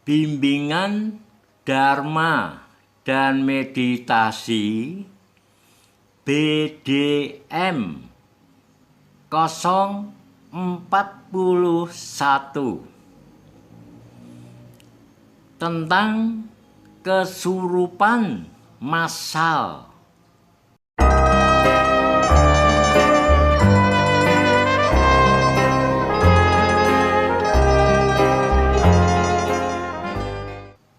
Bimbingan Dharma dan Meditasi BDM 041 tentang kesurupan massal.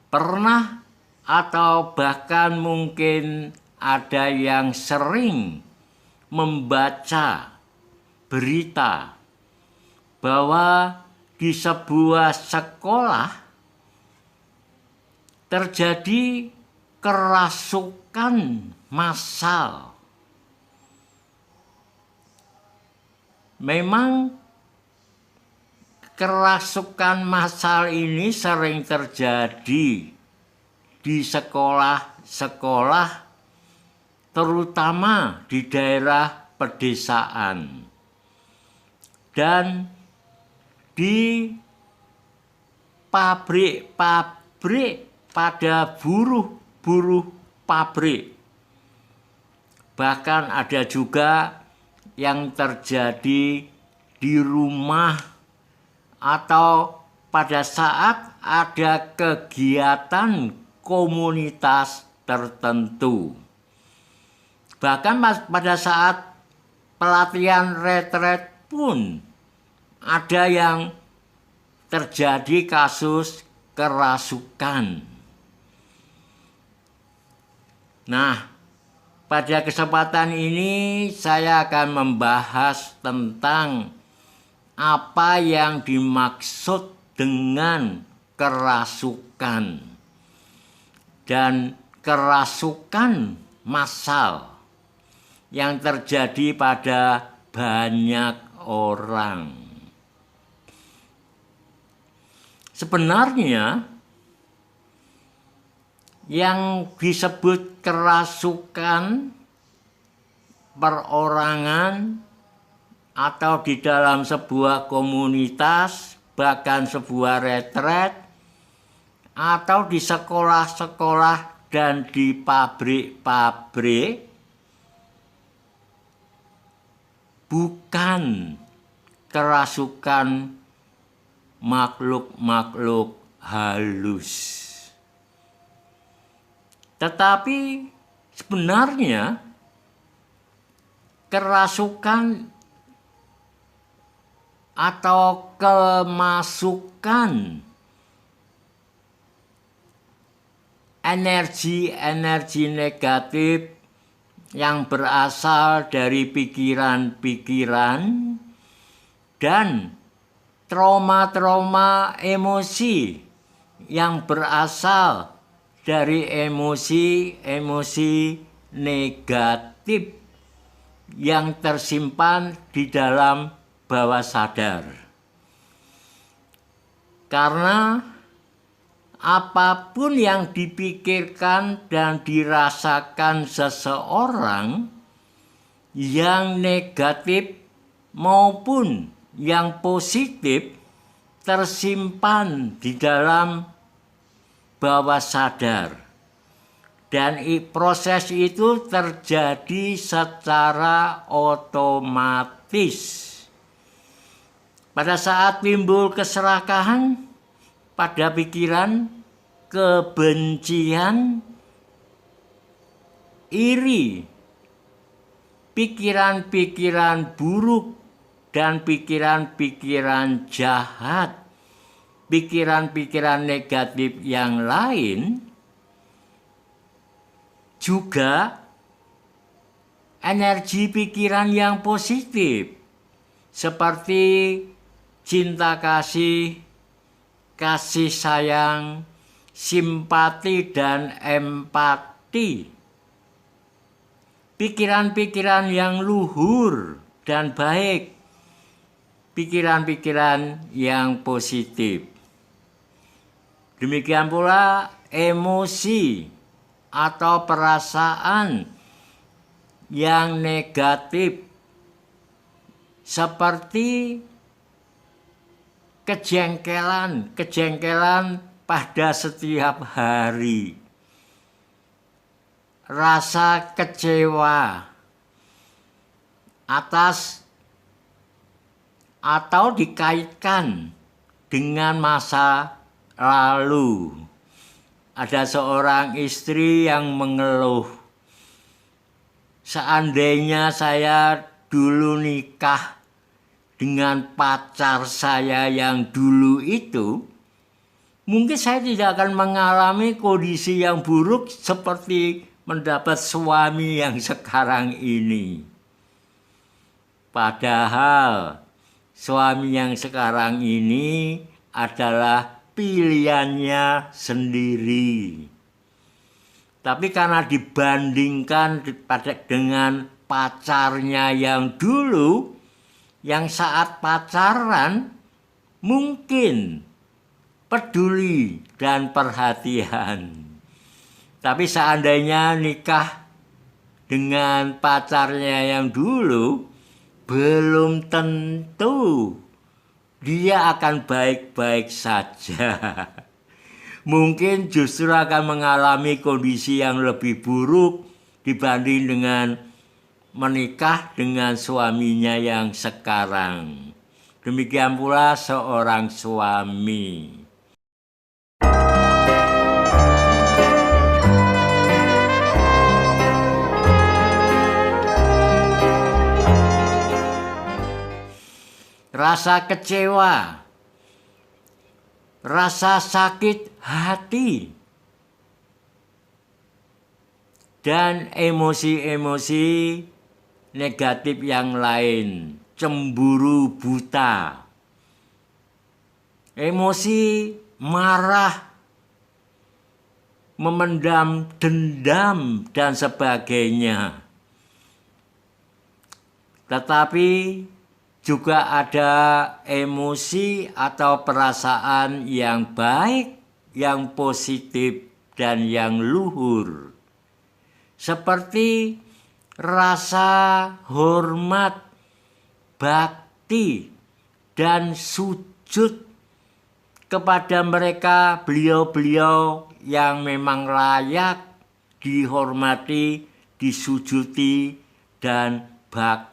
Pernah atau bahkan mungkin ada yang sering membaca berita bahwa di sebuah sekolah terjadi kerasukan massal. Memang kerasukan massal ini sering terjadi di sekolah-sekolah, terutama di daerah pedesaan dan di pabrik-pabrik, pada buruh-buruh pabrik. Bahkan ada juga yang terjadi di rumah atau pada saat ada kegiatan komunitas tertentu. Bahkan pada saat pelatihan retret pun ada yang terjadi kasus kerasukan. Nah, pada kesempatan ini saya akan membahas tentang apa yang dimaksud dengan kerasukan dan kerasukan massal yang terjadi pada banyak orang. Sebenarnya yang disebut kerasukan perorangan atau di dalam sebuah komunitas, bahkan sebuah retret, atau di sekolah-sekolah dan di pabrik-pabrik, bukan kerasukan makhluk-makhluk halus. Tetapi sebenarnya kerasukan atau kemasukan energi-energi negatif yang berasal dari pikiran-pikiran dan trauma-trauma emosi yang berasal dari emosi-emosi negatif yang tersimpan di dalam bawah sadar. Karena apapun yang dipikirkan dan dirasakan seseorang, yang negatif maupun yang positif, tersimpan di dalam bawah sadar. Dan proses itu terjadi secara otomatis. Pada saat timbul keserakahan pada pikiran, kebencian, iri, pikiran-pikiran buruk dan pikiran-pikiran jahat, pikiran-pikiran negatif yang lain, juga energi pikiran yang positif seperti cinta kasih, kasih sayang, simpati dan empati. Pikiran-pikiran yang luhur dan baik, pikiran-pikiran yang positif. Demikian pula emosi atau perasaan yang negatif seperti kejengkelan pada setiap hari. Rasa kecewa atas atau dikaitkan dengan masa lalu. Ada seorang istri yang mengeluh, seandainya saya dulu nikah dengan pacar saya yang dulu itu, mungkin saya tidak akan mengalami kondisi yang buruk seperti mendapat suami yang sekarang ini. Padahal suami yang sekarang ini adalah pilihannya sendiri. Tapi karena dibandingkan dengan pacarnya yang dulu, yang saat pacaran mungkin peduli dan perhatian. Tapi seandainya nikah dengan pacarnya yang dulu, belum tentu dia akan baik-baik saja. Mungkin justru akan mengalami kondisi yang lebih buruk dibanding dengan menikah dengan suaminya yang sekarang. Demikian pula seorang suami. Rasa kecewa, rasa sakit hati, dan emosi-emosi negatif yang lain, cemburu buta, emosi marah, memendam dendam, dan sebagainya. Tetapi juga ada emosi atau perasaan yang baik, yang positif, dan yang luhur. Seperti rasa hormat, bakti, dan sujud kepada mereka, beliau-beliau yang memang layak dihormati, disujuti, dan bakti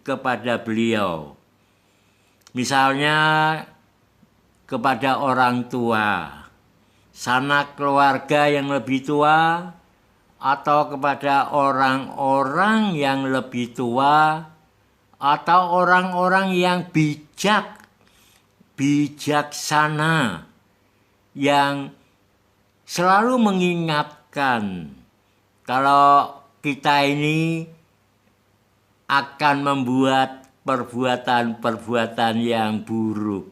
kepada beliau. Misalnya kepada orang tua, sanak keluarga yang lebih tua, atau kepada orang-orang yang lebih tua, atau orang-orang yang bijaksana, yang selalu mengingatkan kalau kita ini akan membuat perbuatan-perbuatan yang buruk.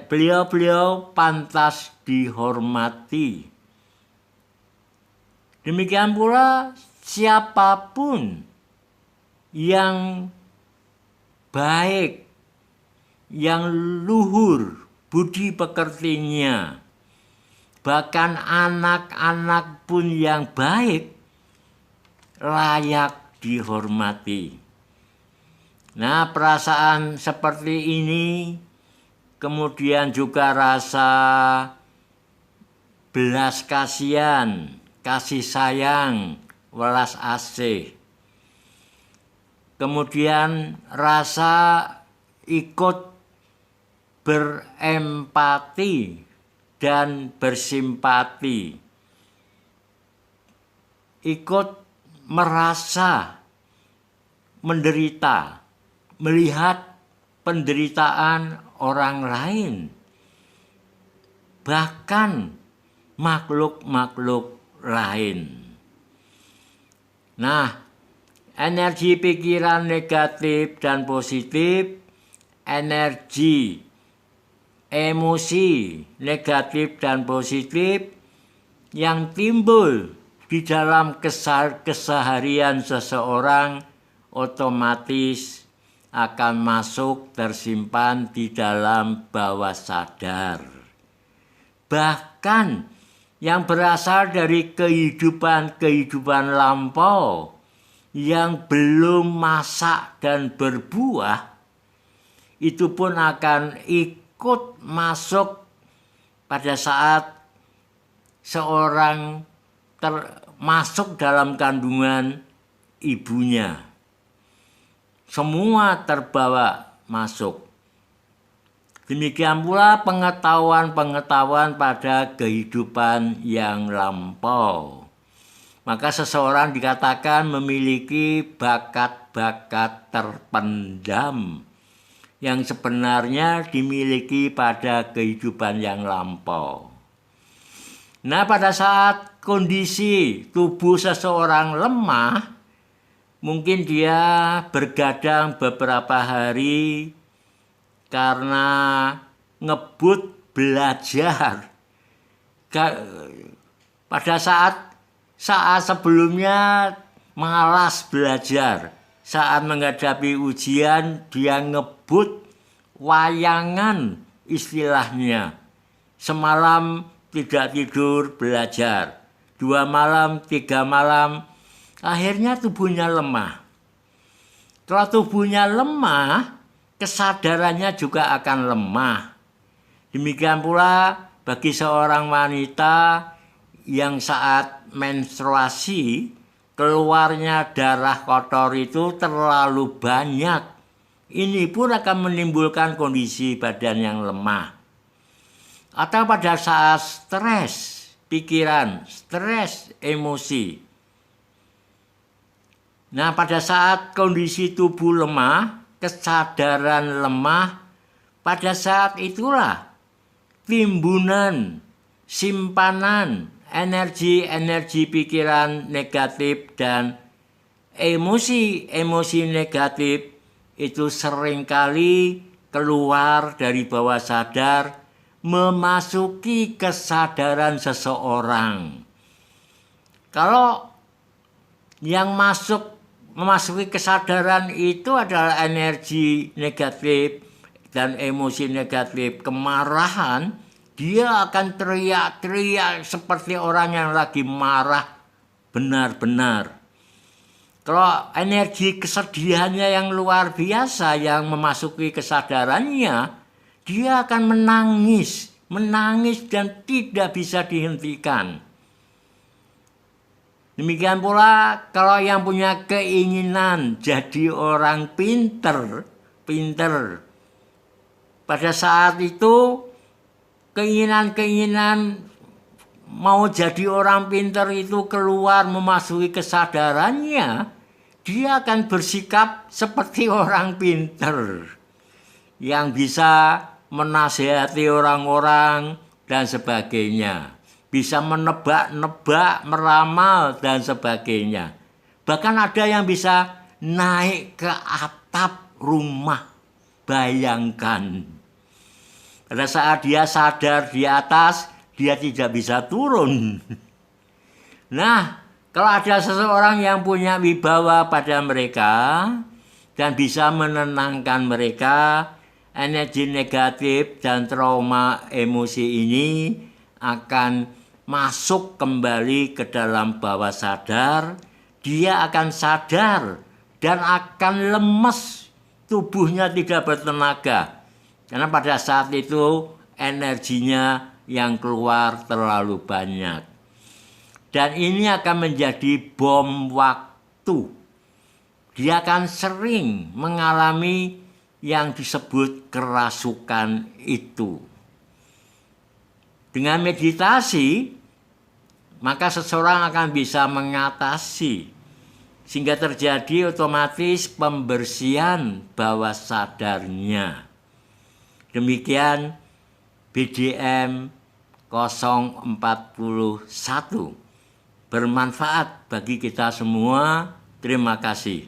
Beliau-beliau pantas dihormati. Demikian pula siapapun yang baik, yang luhur budi pekertinya, bahkan anak-anak pun yang baik, layak dihormati. Nah, perasaan seperti ini, kemudian juga rasa belas kasihan, kasih sayang, welas asih. Kemudian rasa ikut berempati dan bersimpati. Ikut merasa menderita, melihat penderitaan orang lain, bahkan makhluk-makhluk lain. Nah, energi pikiran negatif dan positif, energi emosi negatif dan positif yang timbul di dalam keseharian seseorang otomatis akan masuk tersimpan di dalam bawah sadar. Bahkan yang berasal dari kehidupan lampau yang belum masak dan berbuah, itu pun akan ikut masuk pada saat seorang masuk dalam kandungan ibunya. Semua terbawa masuk. Demikian pula pengetahuan-pengetahuan pada kehidupan yang lampau. Maka seseorang dikatakan memiliki bakat-bakat terpendam yang sebenarnya dimiliki pada kehidupan yang lampau. Nah, pada saat kondisi tubuh seseorang lemah, mungkin dia bergadang beberapa hari karena ngebut belajar. Pada saat sebelumnya malas belajar, saat menghadapi ujian dia ngebut wayangan istilahnya. Semalam tidak tidur belajar, 2 malam, 3 malam, akhirnya tubuhnya lemah. Kalau tubuhnya lemah, kesadarannya juga akan lemah. Demikian pula bagi seorang wanita yang saat menstruasi keluarnya darah kotor itu terlalu banyak. Ini pun akan menimbulkan kondisi badan yang lemah. Atau pada saat stres pikiran, stres emosi. Nah, pada saat kondisi tubuh lemah, kesadaran lemah, pada saat itulah timbunan, simpanan, energi-energi pikiran negatif dan emosi-emosi negatif itu seringkali keluar dari bawah sadar, memasuki kesadaran seseorang. Kalau yang memasuki kesadaran itu adalah energi negatif dan emosi negatif, kemarahan, dia akan teriak-teriak seperti orang yang lagi marah benar-benar. Kalau energi kesedihannya yang luar biasa yang memasuki kesadarannya, dia akan menangis dan tidak bisa dihentikan. Demikian pula kalau yang punya keinginan jadi orang pinter. Pada saat itu keinginan mau jadi orang pinter itu keluar memasuki kesadarannya, dia akan bersikap seperti orang pinter yang bisa menasihati orang-orang dan sebagainya, bisa menebak-nebak, meramal dan sebagainya. Bahkan ada yang bisa naik ke atap rumah. Bayangkan, pada saat dia sadar di atas, dia tidak bisa turun. Nah, kalau ada seseorang yang punya wibawa pada mereka dan bisa menenangkan mereka, energi negatif dan trauma emosi ini akan masuk kembali ke dalam bawah sadar. Dia akan sadar dan akan lemes, tubuhnya tidak bertenaga. Karena pada saat itu energinya yang keluar terlalu banyak. Dan ini akan menjadi bom waktu. Dia akan sering mengalami yang disebut kerasukan itu. Dengan meditasi, maka seseorang akan bisa mengatasi, sehingga terjadi otomatis pembersihan bawah sadarnya. Demikian BDM 041. Bermanfaat bagi kita semua. Terima kasih.